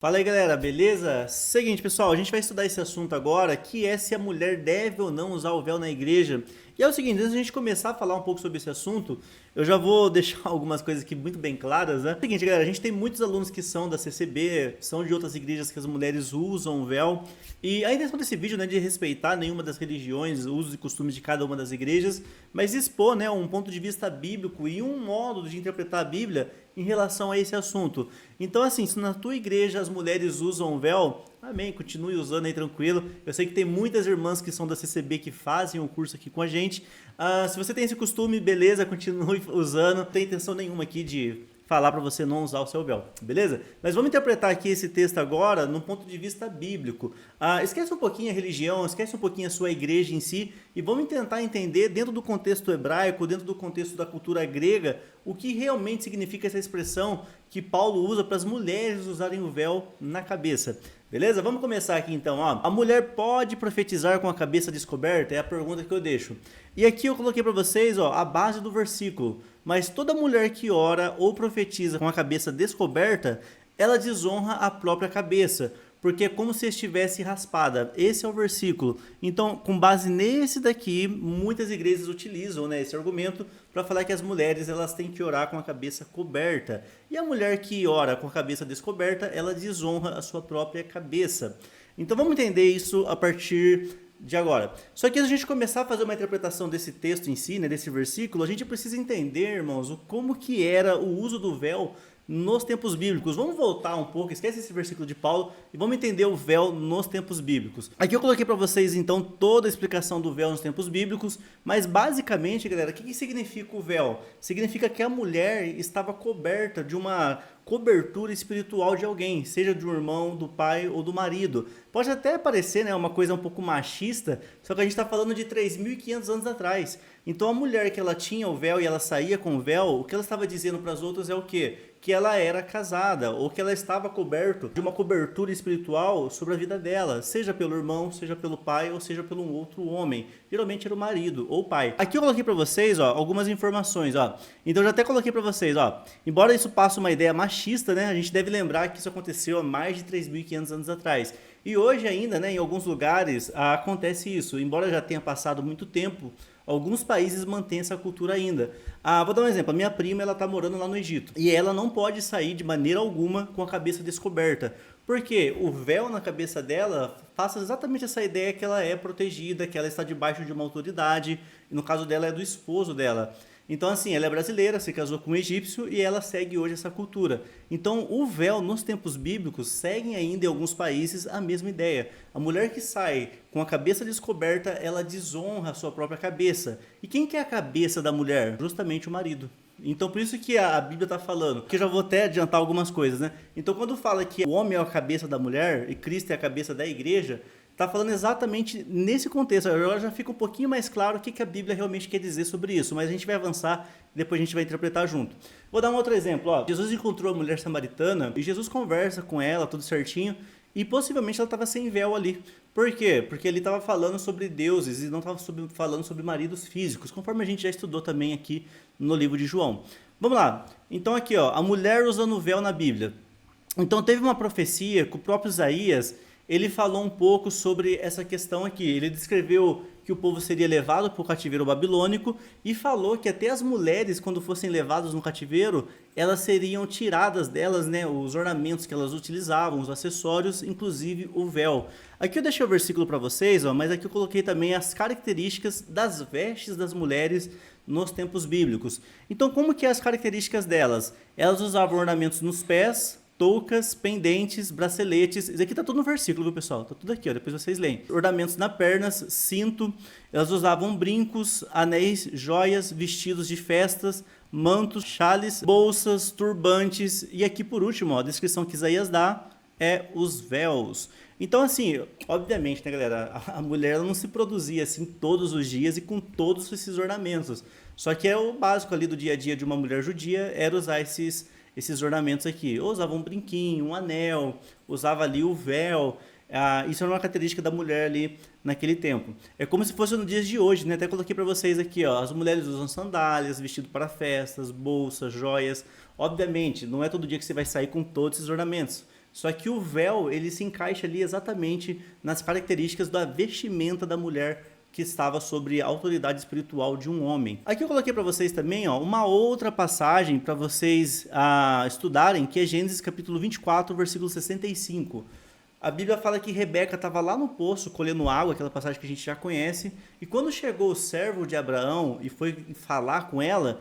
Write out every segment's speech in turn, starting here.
Fala aí galera, beleza? Seguinte pessoal, a gente vai estudar esse assunto agora, que é se a mulher deve ou não usar o véu na igreja. E é o seguinte, antes de a gente começar a falar um pouco sobre esse assunto, eu já vou deixar algumas coisas aqui muito bem claras, né? É o seguinte galera, a gente tem muitos alunos que são da CCB, são de outras igrejas que as mulheres usam o véu. E a intenção desse vídeo não é de respeitar nenhuma das religiões, usos e costumes de cada uma das igrejas, mas expor, né, um ponto de vista bíblico e um modo de interpretar a Bíblia em relação a esse assunto. Então, assim, se na tua igreja as mulheres usam véu, amém, continue usando aí tranquilo. Eu sei que tem muitas irmãs que são da CCB que fazem o curso aqui com a gente. Se você tem esse costume, beleza, continue usando. Não tem intenção nenhuma aqui de falar para você não usar o seu véu, beleza? Mas vamos interpretar aqui esse texto agora num ponto de vista bíblico. Esquece um pouquinho a religião, esquece um pouquinho a sua igreja em si e vamos tentar entender dentro do contexto hebraico, dentro do contexto da cultura grega, o que realmente significa essa expressão que Paulo usa para as mulheres usarem o véu na cabeça. Beleza? Vamos começar aqui então. Ó. A mulher pode profetizar com a cabeça descoberta? É a pergunta que eu deixo. E aqui eu coloquei para vocês a base do versículo. Mas toda mulher que ora ou profetiza com a cabeça descoberta, ela desonra a própria cabeça, porque é como se estivesse raspada. Esse é o versículo. Então, com base nesse daqui, muitas igrejas utilizam, né, esse argumento para falar que as mulheres elas têm que orar com a cabeça coberta. E a mulher que ora com a cabeça descoberta, ela desonra a sua própria cabeça. Então vamos entender isso a partir de agora. Só que antes de a gente começar a fazer uma interpretação desse texto em si, né, desse versículo, a gente precisa entender, irmãos, como que era o uso do véu nos tempos bíblicos. Vamos voltar um pouco, esquece esse versículo de Paulo e vamos entender o véu nos tempos bíblicos. Aqui eu coloquei para vocês então toda a explicação do véu nos tempos bíblicos, mas basicamente, galera, o que significa o véu? Significa que a mulher estava coberta de uma cobertura espiritual de alguém, seja do irmão, do pai ou do marido. Pode até parecer, né, uma coisa um pouco machista, só que a gente está falando de 3.500 anos atrás. Então a mulher que ela tinha o véu e ela saía com o véu, o que ela estava dizendo para as outras é o quê? Que ela era casada ou que ela estava coberto de uma cobertura espiritual sobre a vida dela, seja pelo irmão, seja pelo pai ou seja pelo um outro homem. Geralmente era o marido ou o pai. Aqui eu coloquei para vocês, algumas informações, Então eu já até coloquei para vocês, Embora isso passe uma ideia machista, né, a gente deve lembrar que isso aconteceu há mais de 3.500 anos atrás. E hoje ainda, né, em alguns lugares acontece isso. Embora já tenha passado muito tempo, alguns países mantêm essa cultura ainda. Vou dar um exemplo. A minha prima ela está morando lá no Egito e ela não pode sair de maneira alguma com a cabeça descoberta. Porque o véu na cabeça dela passa exatamente essa ideia que ela é protegida, que ela está debaixo de uma autoridade. E no caso dela é do esposo dela. Então, assim, ela é brasileira, se casou com um egípcio e ela segue hoje essa cultura. Então, o véu nos tempos bíblicos segue ainda em alguns países a mesma ideia. A mulher que sai com a cabeça descoberta, ela desonra a sua própria cabeça. E quem que é a cabeça da mulher? Justamente o marido. Então, por isso que a Bíblia está falando, que eu já vou até adiantar algumas coisas, né? Então, quando fala que o homem é a cabeça da mulher e Cristo é a cabeça da igreja, está falando exatamente nesse contexto. Agora já fica um pouquinho mais claro o que a Bíblia realmente quer dizer sobre isso, mas a gente vai avançar e depois a gente vai interpretar junto. Vou dar um outro exemplo. Jesus encontrou a mulher samaritana e Jesus conversa com ela, tudo certinho, e possivelmente ela estava sem véu ali. Por quê? Porque ele estava falando sobre deuses e não estava falando sobre maridos físicos, conforme a gente já estudou também aqui no livro de João. Vamos lá. Então aqui, a mulher usando véu na Bíblia. Então teve uma profecia que o próprio Isaías ele falou um pouco sobre essa questão aqui. Ele descreveu que o povo seria levado para o cativeiro babilônico e falou que até as mulheres, quando fossem levadas no cativeiro, elas seriam tiradas delas, né, os ornamentos que elas utilizavam, os acessórios, inclusive o véu. Aqui eu deixei o versículo para vocês, mas aqui eu coloquei também as características das vestes das mulheres nos tempos bíblicos. Então, como que é as características delas? Elas usavam ornamentos nos pés, toucas, pendentes, braceletes. Isso aqui tá tudo no versículo, viu, pessoal? Tá tudo aqui, depois vocês leem. Ornamentos nas pernas, cinto. Elas usavam brincos, anéis, joias, vestidos de festas, mantos, chales, bolsas, turbantes. E aqui, por último, a descrição que Isaías dá é os véus. Então, assim, obviamente, né, galera? A mulher ela não se produzia assim todos os dias e com todos esses ornamentos. Só que é o básico ali do dia a dia de uma mulher judia era usar esses ornamentos aqui. Ou usava um brinquinho, um anel, usava ali o véu. Isso era uma característica da mulher ali naquele tempo. É como se fosse nos dias de hoje, né? Até coloquei para vocês aqui, as mulheres usam sandálias, vestido para festas, bolsas, joias. Obviamente, não é todo dia que você vai sair com todos esses ornamentos. Só que o véu, ele se encaixa ali exatamente nas características da vestimenta da mulher que estava sobre a autoridade espiritual de um homem. Aqui eu coloquei para vocês também, ó, uma outra passagem para vocês estudarem, que é Gênesis capítulo 24, versículo 65. A Bíblia fala que Rebeca estava lá no poço colhendo água, aquela passagem que a gente já conhece, e quando chegou o servo de Abraão e foi falar com ela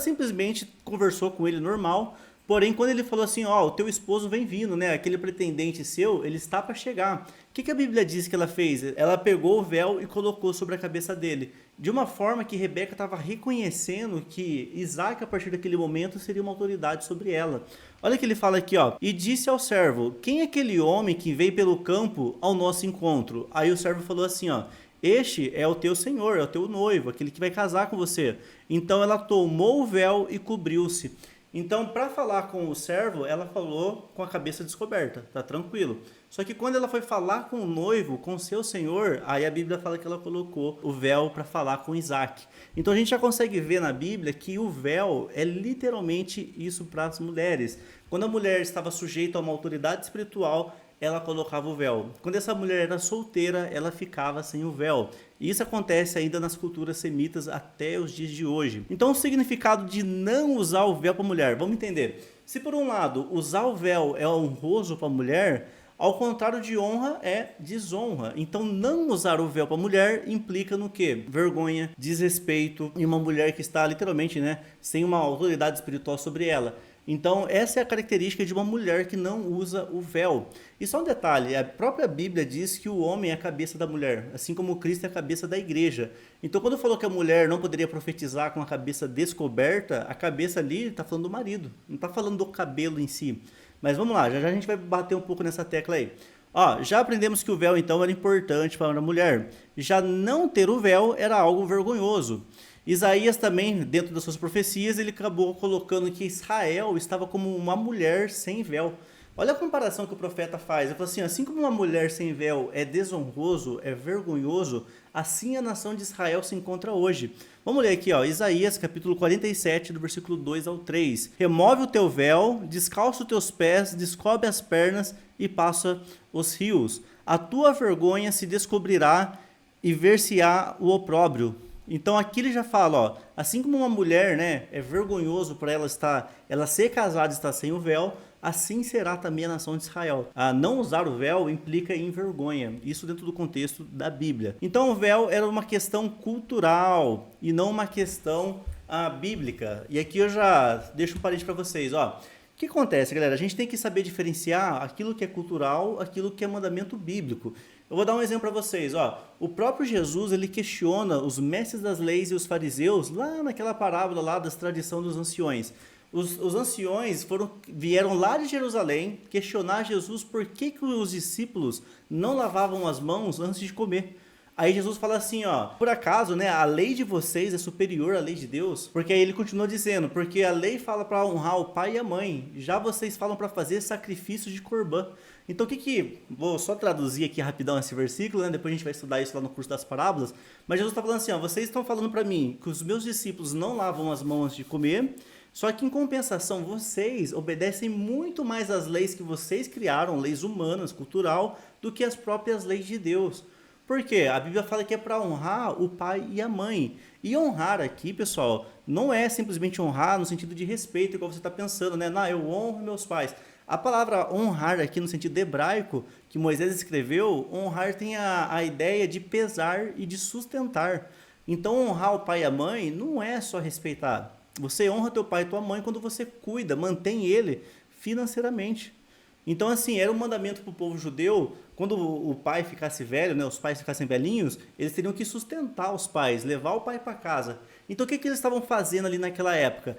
simplesmente conversou com ele normal. Porém, quando ele falou assim, ó, o teu esposo vem vindo, né? Aquele pretendente seu, ele está para chegar. O que a Bíblia diz que ela fez? Ela pegou o véu e colocou sobre a cabeça dele. De uma forma que Rebeca estava reconhecendo que Isaac, a partir daquele momento, seria uma autoridade sobre ela. Olha o que ele fala aqui, ó. E disse ao servo, quem é aquele homem que veio pelo campo ao nosso encontro? Aí o servo falou assim, ó. Este é o teu senhor, é o teu noivo, aquele que vai casar com você. Então ela tomou o véu e cobriu-se. Então, para falar com o servo, ela falou com a cabeça descoberta, tá tranquilo. Só que quando ela foi falar com o noivo, com o seu senhor, aí a Bíblia fala que ela colocou o véu para falar com Isaac. Então a gente já consegue ver na Bíblia que o véu é literalmente isso para as mulheres. Quando a mulher estava sujeita a uma autoridade espiritual, ela colocava o véu. Quando essa mulher era solteira, ela ficava sem o véu. E isso acontece ainda nas culturas semitas até os dias de hoje. Então, o significado de não usar o véu para a mulher, vamos entender. Se por um lado usar o véu é honroso para a mulher, ao contrário de honra é desonra. Então, não usar o véu para a mulher implica no quê? Vergonha, desrespeito e uma mulher que está literalmente, né, sem uma autoridade espiritual sobre ela. Então, essa é a característica de uma mulher que não usa o véu. E só um detalhe, a própria Bíblia diz que o homem é a cabeça da mulher, assim como Cristo é a cabeça da igreja. Então, quando falou que a mulher não poderia profetizar com a cabeça descoberta, a cabeça ali está falando do marido, não está falando do cabelo em si. Mas vamos lá, já a gente vai bater um pouco nessa tecla aí. Ó, já aprendemos que o véu, então, era importante para a mulher. Já não ter o véu era algo vergonhoso. Isaías também, dentro das suas profecias, ele acabou colocando que Israel estava como uma mulher sem véu. Olha a comparação que o profeta faz. Ele fala assim como uma mulher sem véu é desonroso, é vergonhoso, assim a nação de Israel se encontra hoje. Vamos ler aqui, ó, Isaías capítulo 47, do versículo 2 ao 3. Remove o teu véu, descalça os teus pés, descobre as pernas e passa os rios. A tua vergonha se descobrirá e ver-se-á o opróbrio. Então aqui ele já fala, ó, assim como uma mulher, né, é vergonhoso para ela ser casada e estar sem o véu, assim será também a nação de Israel. A não usar o véu implica em vergonha, isso dentro do contexto da Bíblia. Então o véu era uma questão cultural e não uma questão bíblica. E aqui eu já deixo um parênteses para vocês, ó. O que acontece, galera? A gente tem que saber diferenciar aquilo que é cultural, aquilo que é mandamento bíblico. Eu vou dar um exemplo para vocês, ó. O próprio Jesus, ele questiona os mestres das leis e os fariseus lá naquela parábola lá das tradições dos anciões. Os anciões vieram lá de Jerusalém questionar Jesus por que os discípulos não lavavam as mãos antes de comer. Aí Jesus fala assim, ó, por acaso, né, a lei de vocês é superior à lei de Deus? Porque aí ele continua dizendo, porque a lei fala para honrar o pai e a mãe, já vocês falam para fazer sacrifício de corbã. Então vou só traduzir aqui rapidão esse versículo, né, depois a gente vai estudar isso lá no curso das parábolas, mas Jesus está falando assim, ó, vocês estão falando para mim que os meus discípulos não lavam as mãos antes de comer, só que em compensação vocês obedecem muito mais às leis que vocês criaram, leis humanas, cultural, do que as próprias leis de Deus. Por quê? A Bíblia fala que é para honrar o pai e a mãe. E honrar aqui, pessoal, não é simplesmente honrar no sentido de respeito, igual você está pensando, né? Não, eu honro meus pais. A palavra honrar aqui no sentido hebraico, que Moisés escreveu, honrar tem a ideia de pesar e de sustentar. Então, honrar o pai e a mãe não é só respeitar. Você honra teu pai e tua mãe quando você cuida, mantém ele financeiramente. Então, assim, era um mandamento para o povo judeu, quando o pai ficasse velho, né, os pais ficassem velhinhos, eles teriam que sustentar os pais, levar o pai para casa. Então, o que eles estavam fazendo ali naquela época?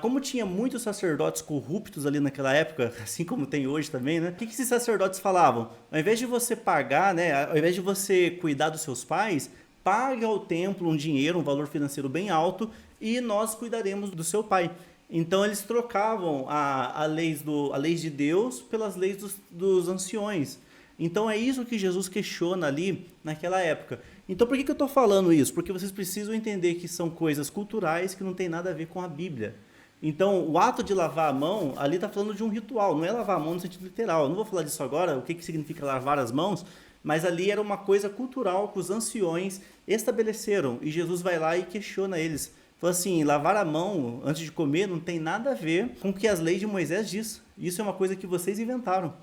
Como tinha muitos sacerdotes corruptos ali naquela época, assim como tem hoje também, né? O que esses sacerdotes falavam? Ao invés de você pagar, né, ao invés de você cuidar dos seus pais, pague ao templo um dinheiro, um valor financeiro bem alto, e nós cuidaremos do seu pai. Então eles trocavam a leis de Deus pelas leis dos anciões. Então é isso que Jesus questiona ali naquela época. Então por que eu estou falando isso? Porque vocês precisam entender que são coisas culturais que não tem nada a ver com a Bíblia. Então, o ato de lavar a mão, ali está falando de um ritual, não é lavar a mão no sentido literal. Eu não vou falar disso agora, o que, que significa lavar as mãos, mas ali era uma coisa cultural que os anciões estabeleceram. E Jesus vai lá e questiona eles. Fala assim, lavar a mão antes de comer não tem nada a ver com o que as leis de Moisés diz. Isso é uma coisa que vocês inventaram.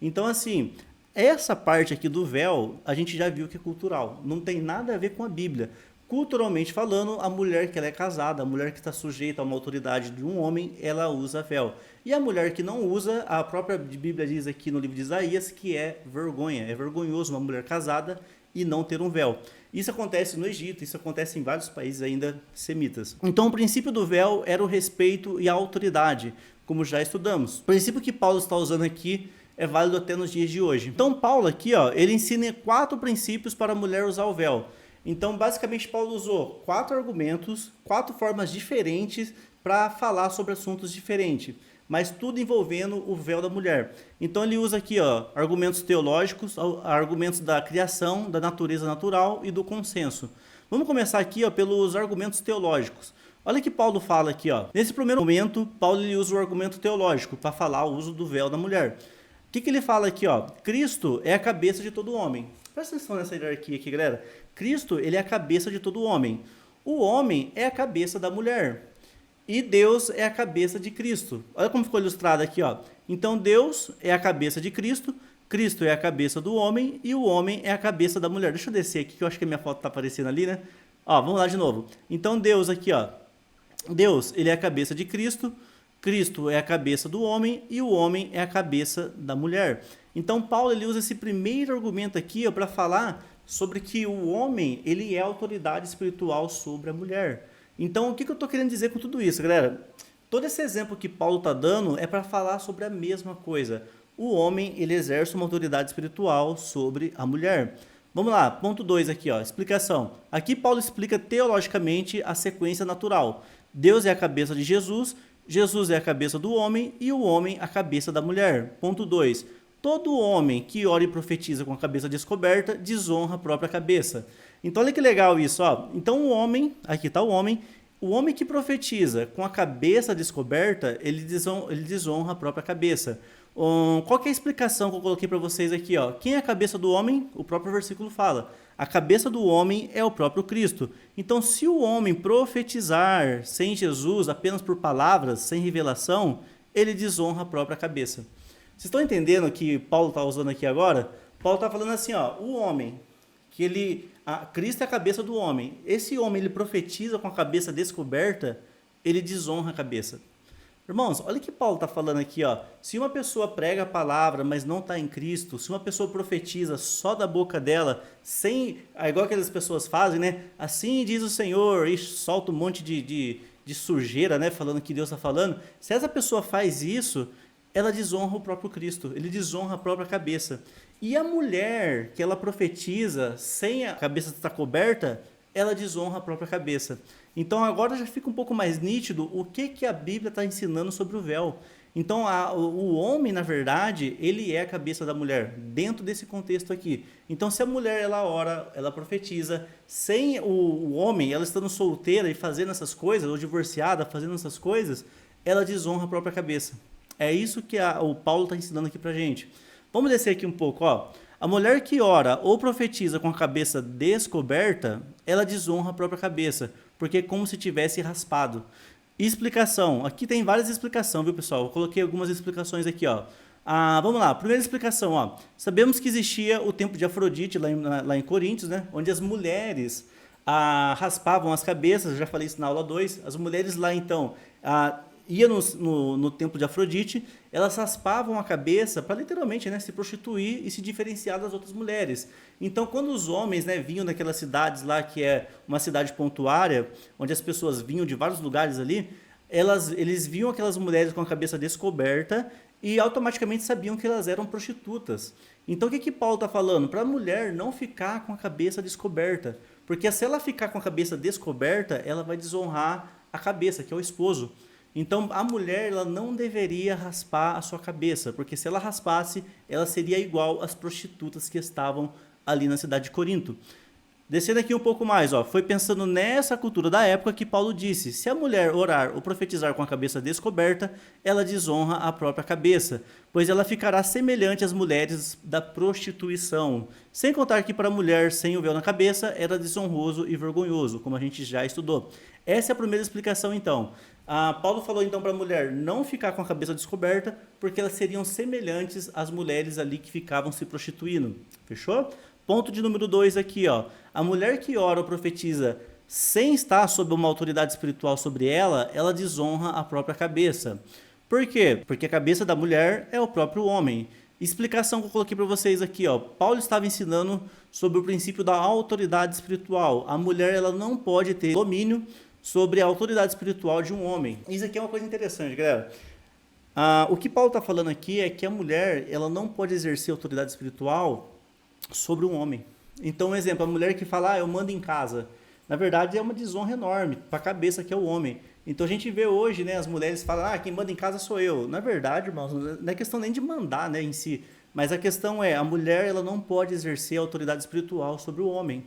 Então, assim, essa parte aqui do véu, a gente já viu que é cultural. Não tem nada a ver com a Bíblia. Culturalmente falando, a mulher que ela é casada, a mulher que está sujeita a uma autoridade de um homem, ela usa véu. E a mulher que não usa, a própria Bíblia diz aqui no livro de Isaías que é vergonha. É vergonhoso uma mulher casada e não ter um véu. Isso acontece no Egito, isso acontece em vários países ainda semitas. Então o princípio do véu era o respeito e a autoridade, como já estudamos. O princípio que Paulo está usando aqui é válido até nos dias de hoje. Então Paulo aqui, ó, ele ensina 4 princípios para a mulher usar o véu. Então, basicamente, Paulo usou 4 argumentos, 4 formas diferentes para falar sobre assuntos diferentes, mas tudo envolvendo o véu da mulher. Então, ele usa aqui, ó, argumentos teológicos, argumentos da criação, da natureza natural e do consenso. Vamos começar aqui, ó, pelos argumentos teológicos. Olha o que Paulo fala aqui, ó. Nesse primeiro momento, Paulo ele usa o argumento teológico para falar o uso do véu da mulher. O que ele fala aqui, ó? Cristo é a cabeça de todo homem. Presta atenção nessa hierarquia aqui, galera. Cristo, ele é a cabeça de todo homem. O homem é a cabeça da mulher. E Deus é a cabeça de Cristo. Olha como ficou ilustrado aqui, ó. Então Deus é a cabeça de Cristo, Cristo é a cabeça do homem e o homem é a cabeça da mulher. Deixa eu descer aqui que eu acho que a minha foto está aparecendo ali, né? Ó, vamos lá de novo. Então Deus aqui, ó. Deus, ele é a cabeça de Cristo, Cristo é a cabeça do homem e o homem é a cabeça da mulher. Então Paulo ele usa esse primeiro argumento aqui para falar sobre que o homem ele é a autoridade espiritual sobre a mulher. Então o que eu estou querendo dizer com tudo isso, galera? Todo esse exemplo que Paulo está dando é para falar sobre a mesma coisa. O homem ele exerce uma autoridade espiritual sobre a mulher. Vamos lá, ponto 2 aqui, ó, explicação. Aqui Paulo explica teologicamente a sequência natural. Deus é a cabeça de Jesus, Jesus é a cabeça do homem e o homem a cabeça da mulher. Ponto 2. Todo homem que ora e profetiza com a cabeça descoberta desonra a própria cabeça. Então olha que legal isso, ó. Então o homem, aqui está o homem que profetiza com a cabeça descoberta, ele desonra a própria cabeça. Qual que é a explicação que eu coloquei para vocês aqui, ó? Quem é a cabeça do homem? O próprio versículo fala. A cabeça do homem é o próprio Cristo. Então, se o homem profetizar sem Jesus, apenas por palavras, sem revelação, ele desonra a própria cabeça. Vocês estão entendendo o que Paulo está usando aqui agora? Paulo está falando assim, ó, o homem, Cristo é a cabeça do homem. Esse homem, ele profetiza com a cabeça descoberta, ele desonra a cabeça. Irmãos, olha o que Paulo está falando aqui, ó. Se uma pessoa prega a palavra, mas não está em Cristo, se uma pessoa profetiza só da boca dela, igual aquelas pessoas fazem, né? Assim diz o Senhor, e solta um monte de sujeira, né? Falando que Deus está falando. Se essa pessoa faz isso, ela desonra o próprio Cristo, ele desonra a própria cabeça. E a mulher que ela profetiza sem a cabeça estar coberta, ela desonra a própria cabeça. Então agora já fica um pouco mais nítido o que a Bíblia está ensinando sobre o véu. Então o homem, na verdade, ele é a cabeça da mulher, dentro desse contexto aqui. Então se a mulher ela ora, ela profetiza, sem o homem, ela estando solteira e fazendo essas coisas, ou divorciada, fazendo essas coisas, ela desonra a própria cabeça. É isso que o Paulo está ensinando aqui pra gente. Vamos descer aqui um pouco, ó. A mulher que ora ou profetiza com a cabeça descoberta, ela desonra a própria cabeça, porque é como se tivesse raspado. Explicação. Aqui tem várias explicações, viu, pessoal? Eu coloquei algumas explicações aqui, ó. Vamos lá. Primeira explicação, ó. Sabemos que existia o templo de Afrodite lá em Coríntios, né? Onde as mulheres raspavam as cabeças. Eu já falei isso na aula 2. As mulheres lá, então, iam no templo de Afrodite, elas raspavam a cabeça para literalmente, né, se prostituir e se diferenciar das outras mulheres. Então, quando os homens, né, vinham daquelas cidades lá, que é uma cidade pontuária, onde as pessoas vinham de vários lugares ali, eles viam aquelas mulheres com a cabeça descoberta e automaticamente sabiam que elas eram prostitutas. Então, o que Paulo está falando? Para a mulher não ficar com a cabeça descoberta, porque se ela ficar com a cabeça descoberta, ela vai desonrar a cabeça, que é o esposo. Então, a mulher ela não deveria raspar a sua cabeça, porque se ela raspasse, ela seria igual às prostitutas que estavam ali na cidade de Corinto. Descendo aqui um pouco mais, ó, foi pensando nessa cultura da época que Paulo disse: se a mulher orar ou profetizar com a cabeça descoberta, ela desonra a própria cabeça, pois ela ficará semelhante às mulheres da prostituição. Sem contar que para a mulher sem o véu na cabeça era desonroso e vergonhoso, como a gente já estudou. Essa é a primeira explicação, então. Paulo falou então para a mulher não ficar com a cabeça descoberta, porque elas seriam semelhantes às mulheres ali que ficavam se prostituindo. Fechou? Ponto de número 2 aqui, ó. A mulher que ora ou profetiza sem estar sob uma autoridade espiritual sobre ela, ela desonra a própria cabeça. Por quê? Porque a cabeça da mulher é o próprio homem. Explicação que eu coloquei para vocês aqui, ó. Paulo estava ensinando sobre o princípio da autoridade espiritual. A mulher, ela não pode ter domínio sobre a autoridade espiritual de um homem. Isso aqui é uma coisa interessante, galera. O que Paulo está falando aqui é que a mulher, ela não pode exercer autoridade espiritual sobre um homem. Então, um exemplo, a mulher que fala, eu mando em casa, na verdade é uma desonra enorme para a cabeça que é o homem. Então a gente vê hoje, né, as mulheres falam, quem manda em casa sou eu. Na verdade, irmãos, não é questão nem de mandar, né, em si, mas a questão é, a mulher, ela não pode exercer autoridade espiritual sobre o homem.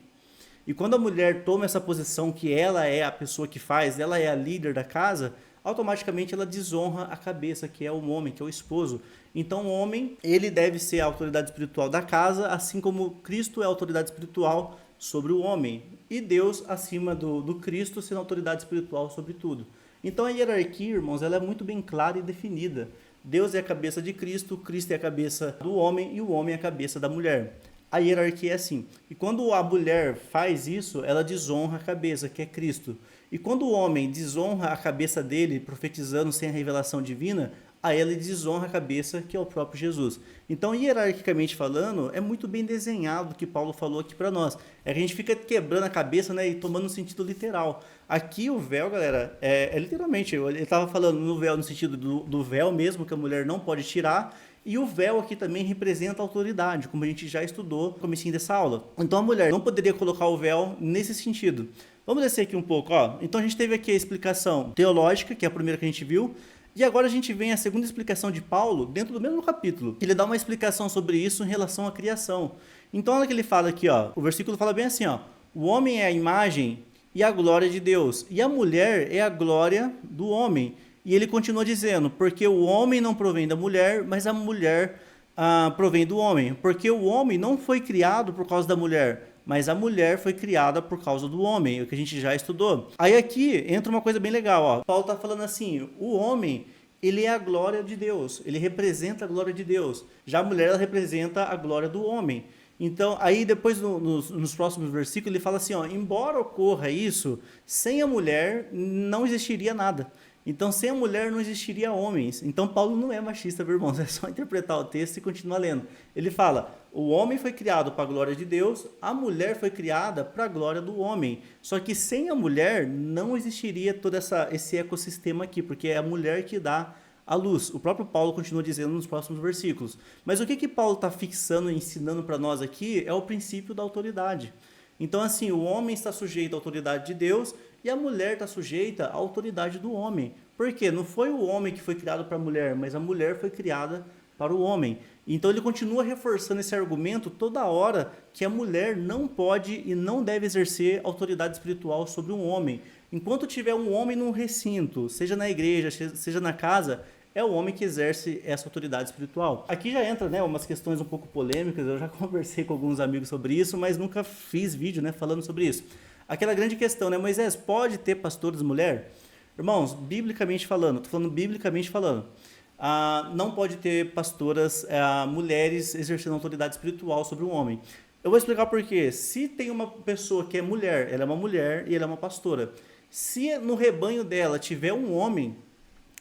E quando a mulher toma essa posição que ela é a pessoa que faz, ela é a líder da casa, automaticamente ela desonra a cabeça, que é o homem, que é o esposo. Então o homem, ele deve ser a autoridade espiritual da casa, assim como Cristo é a autoridade espiritual sobre o homem. E Deus, acima do Cristo, sendo a autoridade espiritual sobre tudo. Então a hierarquia, irmãos, ela é muito bem clara e definida. Deus é a cabeça de Cristo, Cristo é a cabeça do homem e o homem é a cabeça da mulher. A hierarquia é assim. E quando a mulher faz isso, ela desonra a cabeça, que é Cristo. E quando o homem desonra a cabeça dele, profetizando sem a revelação divina, aí ele desonra a cabeça, que é o próprio Jesus. Então, hierarquicamente falando, é muito bem desenhado o que Paulo falou aqui para nós. É que a gente fica quebrando a cabeça, né, e tomando um sentido literal. Aqui o véu, galera, é literalmente, ele estava falando no véu no sentido do véu mesmo, que a mulher não pode tirar, e o véu aqui também representa a autoridade, como a gente já estudou no comecinho dessa aula. Então a mulher não poderia colocar o véu nesse sentido. Vamos descer aqui um pouco, ó. Então a gente teve aqui a explicação teológica, que é a primeira que a gente viu, e agora a gente vem a segunda explicação de Paulo, dentro do mesmo capítulo. Ele dá uma explicação sobre isso em relação à criação. Então olha que ele fala aqui, ó. O versículo fala bem assim, ó. O homem é a imagem e a glória de Deus, e a mulher é a glória do homem. E ele continua dizendo, porque o homem não provém da mulher, mas a mulher provém do homem. Porque o homem não foi criado por causa da mulher, mas a mulher foi criada por causa do homem, o que a gente já estudou. Aí aqui entra uma coisa bem legal, ó. Paulo está falando assim, o homem, ele é a glória de Deus, ele representa a glória de Deus. Já a mulher, ela representa a glória do homem. Então, aí depois nos próximos versículos ele fala assim, ó, embora ocorra isso, sem a mulher não existiria nada. Então, sem a mulher não existiria homens. Então, Paulo não é machista, meus irmãos. É só interpretar o texto e continuar lendo. Ele fala, o homem foi criado para a glória de Deus, a mulher foi criada para a glória do homem. Só que sem a mulher não existiria todo esse ecossistema aqui, porque é a mulher que dá a luz. O próprio Paulo continua dizendo nos próximos versículos. Mas o que Paulo está fixando e ensinando para nós aqui é o princípio da autoridade. Então, assim, o homem está sujeito à autoridade de Deus e a mulher está sujeita à autoridade do homem. Por quê? Não foi o homem que foi criado para a mulher, mas a mulher foi criada para o homem. Então, ele continua reforçando esse argumento toda hora que a mulher não pode e não deve exercer autoridade espiritual sobre um homem. Enquanto tiver um homem num recinto, seja na igreja, seja na casa, é o homem que exerce essa autoridade espiritual. Aqui já entra, né, umas questões um pouco polêmicas, eu já conversei com alguns amigos sobre isso, mas nunca fiz vídeo, né, falando sobre isso. Aquela grande questão, né, Moisés, pode ter pastores mulher? Irmãos, biblicamente falando, estou falando biblicamente falando, não pode ter pastoras mulheres exercendo autoridade espiritual sobre um homem. Eu vou explicar por quê. Se tem uma pessoa que é mulher, ela é uma mulher e ela é uma pastora. Se no rebanho dela tiver um homem,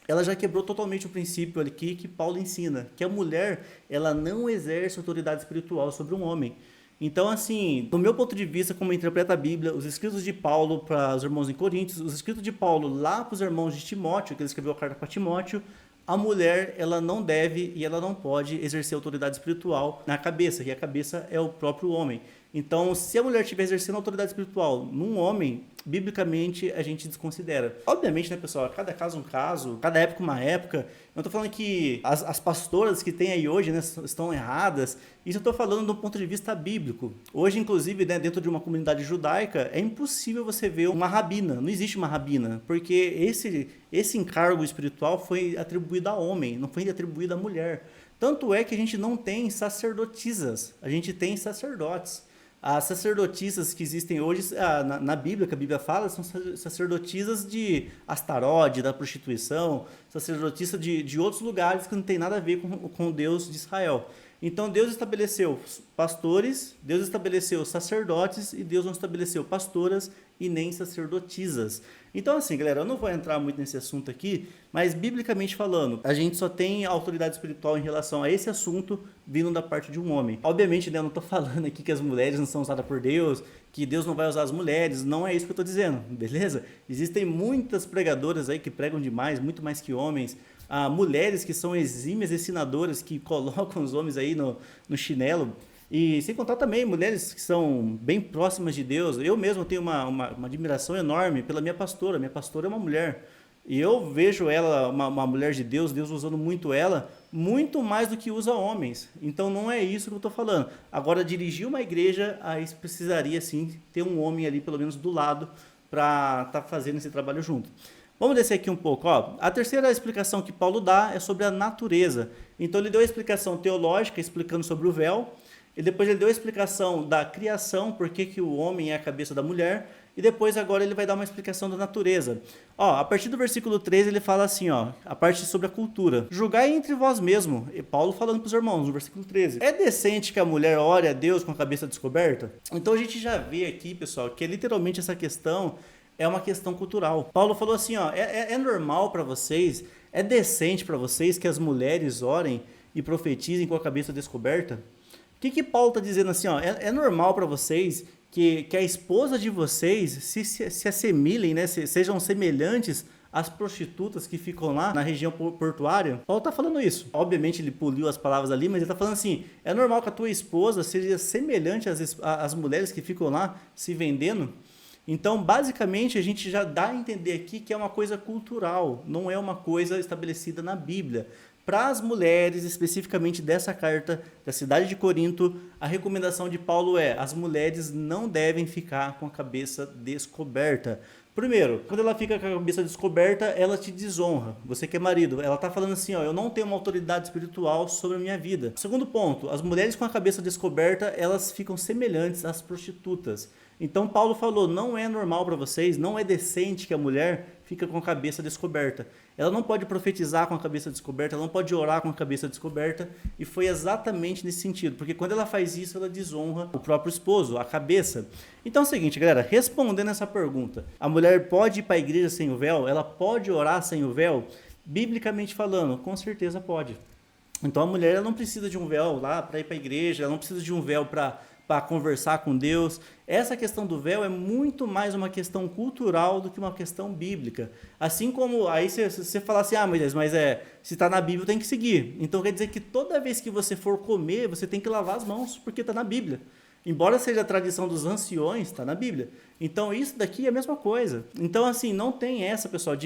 ela já quebrou totalmente o princípio aqui que Paulo ensina, que a mulher, ela não exerce autoridade espiritual sobre um homem. Então, assim, do meu ponto de vista, como interpreta a Bíblia, os escritos de Paulo para os irmãos em Coríntios, os escritos de Paulo lá para os irmãos de Timóteo, que ele escreveu a carta para Timóteo, a mulher, ela não deve e ela não pode exercer autoridade espiritual na cabeça, que a cabeça é o próprio homem. Então, se a mulher estiver exercendo autoridade espiritual num homem, biblicamente a gente desconsidera. Obviamente, né, pessoal, cada caso é um caso, cada época uma época. Eu não tô falando que as pastoras que tem aí hoje, né, estão erradas. Isso eu tô falando do ponto de vista bíblico. Hoje, inclusive, né, dentro de uma comunidade judaica, é impossível você ver uma rabina. Não existe uma rabina, porque esse encargo espiritual foi atribuído a homem, não foi atribuído à mulher. Tanto é que a gente não tem sacerdotisas, a gente tem sacerdotes. As sacerdotisas que existem hoje na Bíblia, que a Bíblia fala, são sacerdotisas de Astarote, da prostituição, sacerdotisas de outros lugares que não tem nada a ver com o Deus de Israel. Então Deus estabeleceu pastores, Deus estabeleceu sacerdotes e Deus não estabeleceu pastoras e nem sacerdotisas. Então assim, galera, eu não vou entrar muito nesse assunto aqui, mas biblicamente falando, a gente só tem autoridade espiritual em relação a esse assunto vindo da parte de um homem. Obviamente, né, eu não estou falando aqui que as mulheres não são usadas por Deus, que Deus não vai usar as mulheres, não é isso que eu estou dizendo, beleza? Existem muitas pregadoras aí que pregam demais, muito mais que homens, mulheres que são exímias ensinadoras, que colocam os homens aí no chinelo, e sem contar também mulheres que são bem próximas de Deus. Eu mesmo tenho uma admiração enorme pela minha pastora é uma mulher, e eu vejo ela, uma mulher de Deus, Deus usando muito ela, muito mais do que usa homens. Então não é isso que eu estou falando. Agora, dirigir uma igreja, aí precisaria sim ter um homem ali pelo menos do lado para estar fazendo esse trabalho junto. Vamos descer aqui um pouco. Ó. A terceira explicação que Paulo dá é sobre a natureza. Então ele deu a explicação teológica, explicando sobre o véu, e depois ele deu a explicação da criação, por que o homem é a cabeça da mulher, e depois agora ele vai dar uma explicação da natureza. Ó, a partir do versículo 13 ele fala assim, ó, a parte sobre a cultura. Julgai entre vós mesmos, e Paulo falando para os irmãos, no versículo 13. É decente que a mulher ore a Deus com a cabeça descoberta? Então a gente já vê aqui, pessoal, que literalmente essa questão é uma questão cultural. Paulo falou assim, ó, é normal para vocês, é decente para vocês que as mulheres orem e profetizem com a cabeça descoberta? O que Paulo está dizendo assim, ó, é normal para vocês que a esposa de vocês se assemelhem, né, sejam semelhantes às prostitutas que ficam lá na região portuária? Paulo está falando isso. Obviamente ele puliu as palavras ali, mas ele está falando assim, é normal que a tua esposa seja semelhante às mulheres que ficam lá se vendendo? Então, basicamente, a gente já dá a entender aqui que é uma coisa cultural, não é uma coisa estabelecida na Bíblia. Para as mulheres, especificamente dessa carta da cidade de Corinto, a recomendação de Paulo é: as mulheres não devem ficar com a cabeça descoberta. Primeiro, quando ela fica com a cabeça descoberta, ela te desonra. Você que é marido, ela está falando assim, ó, eu não tenho uma autoridade espiritual sobre a minha vida. Segundo ponto, as mulheres com a cabeça descoberta, elas ficam semelhantes às prostitutas. Então Paulo falou, não é normal para vocês, não é decente que a mulher fica com a cabeça descoberta. Ela não pode profetizar com a cabeça descoberta, ela não pode orar com a cabeça descoberta, e foi exatamente nesse sentido, porque quando ela faz isso, ela desonra o próprio esposo, a cabeça. Então é o seguinte, galera, respondendo essa pergunta, a mulher pode ir para a igreja sem o véu? Ela pode orar sem o véu? Biblicamente falando, com certeza pode. Então a mulher ela não precisa de um véu lá para ir para a igreja, ela não precisa de um véu para conversar com Deus. Essa questão do véu é muito mais uma questão cultural do que uma questão bíblica. Assim como, aí você fala assim, mas se está na Bíblia tem que seguir. Então quer dizer que toda vez que você for comer, você tem que lavar as mãos, porque está na Bíblia. Embora seja a tradição dos anciões, está na Bíblia. Então isso daqui é a mesma coisa. Então assim, não tem essa, pessoal,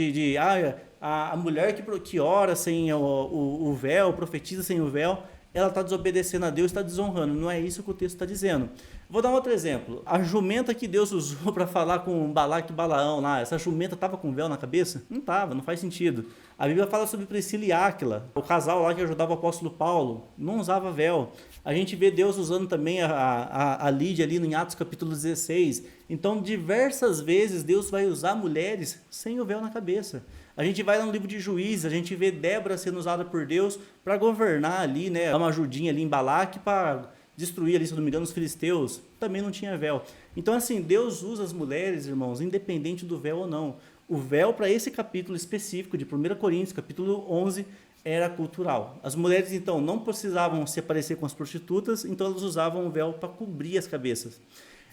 a mulher que ora sem o véu, profetiza sem o véu, ela está desobedecendo a Deus, está desonrando. Não é isso que o texto está dizendo. Vou dar um outro exemplo. A jumenta que Deus usou para falar com Balaque e Balaão lá, essa jumenta estava com véu na cabeça? Não estava, não faz sentido. A Bíblia fala sobre Priscila e Áquila, o casal lá que ajudava o apóstolo Paulo, não usava véu. A gente vê Deus usando também a Lídia ali em Atos capítulo 16. Então, diversas vezes Deus vai usar mulheres sem o véu na cabeça. A gente vai lá no livro de Juízes, a gente vê Débora sendo usada por Deus para governar ali, né? Dar uma ajudinha ali em Balaque para destruir ali, se não me engano, os filisteus. Também não tinha véu. Então, assim, Deus usa as mulheres, irmãos, independente do véu ou não. O véu para esse capítulo específico de 1 Coríntios, capítulo 11, era cultural. As mulheres, então, não precisavam se parecer com as prostitutas, então elas usavam o véu para cobrir as cabeças.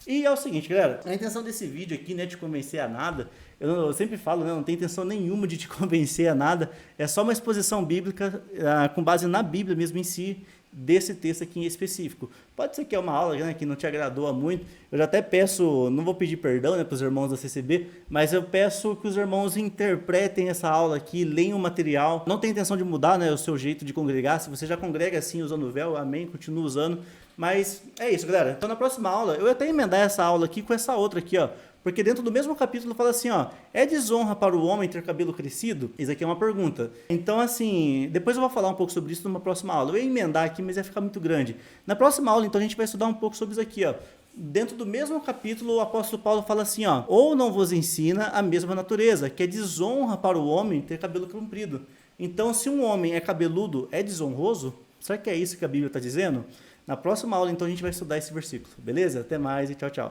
E é o seguinte, galera, a intenção desse vídeo aqui não é te convencer a nada, eu sempre falo, né, não tem intenção nenhuma de te convencer a nada, é só uma exposição bíblica com base na Bíblia mesmo em si, desse texto aqui em específico. Pode ser que é uma aula, né, que não te agradou muito. Eu já até peço, não vou pedir perdão, né, para os irmãos da CCB, mas eu peço que os irmãos interpretem essa aula aqui, leiam o material. Não tem intenção de mudar, né, o seu jeito de congregar. Se você já congrega assim usando o véu, amém, continua usando. Mas é isso, galera. Então na próxima aula, eu ia até emendar essa aula aqui com essa outra aqui, ó. Porque dentro do mesmo capítulo fala assim, ó, é desonra para o homem ter cabelo crescido? Isso aqui é uma pergunta. Então, assim, depois eu vou falar um pouco sobre isso numa próxima aula. Eu ia emendar aqui, mas ia ficar muito grande. Na próxima aula, então, a gente vai estudar um pouco sobre isso aqui, ó. Dentro do mesmo capítulo, o apóstolo Paulo fala assim, ó, ou não vos ensina a mesma natureza, que é desonra para o homem ter cabelo comprido. Então, se um homem é cabeludo, é desonroso? Será que é isso que a Bíblia está dizendo? Na próxima aula, então, a gente vai estudar esse versículo, beleza? Até mais e tchau, tchau.